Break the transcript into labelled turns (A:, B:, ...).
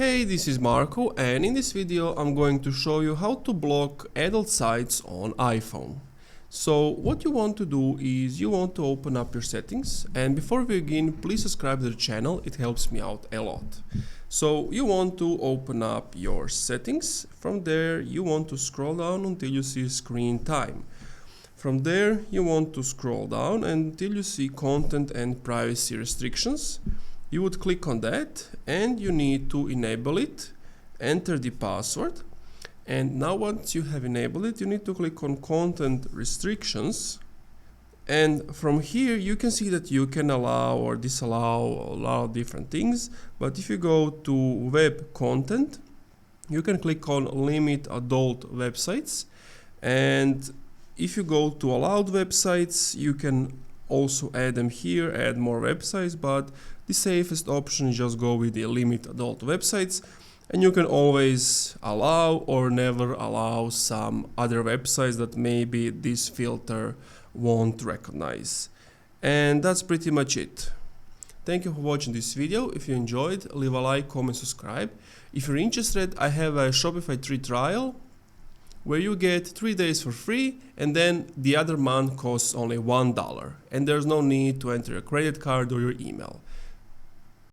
A: Hey, this is Marco, and in this video I'm going to show you how to block adult sites on iPhone. So what you want to do is you want to open up your settings, and before we begin, please subscribe to the channel, it helps me out a lot. So you want to open up your settings. From there you want to scroll down until you see screen time. From there you want to scroll down until you see content and privacy restrictions. You would click on that and you need to enable it, enter the password, and now once you have enabled it, you need to click on content restrictions, and from here you can see that you can allow or disallow different things. But if you go to web content, you can click on limit adult websites, and if you go to allowed websites, you can also add them here, add more websites, but the safest option is just go with the limit adult websites, and you can always allow or never allow some other websites that maybe this filter won't recognize. And that's pretty much it. Thank you for watching this video. If you enjoyed, leave a like, comment, subscribe. If you're interested, I have a Shopify free trial where you get 3 days for free, and then the other month costs only $1, and there's no need to enter a credit card or your email.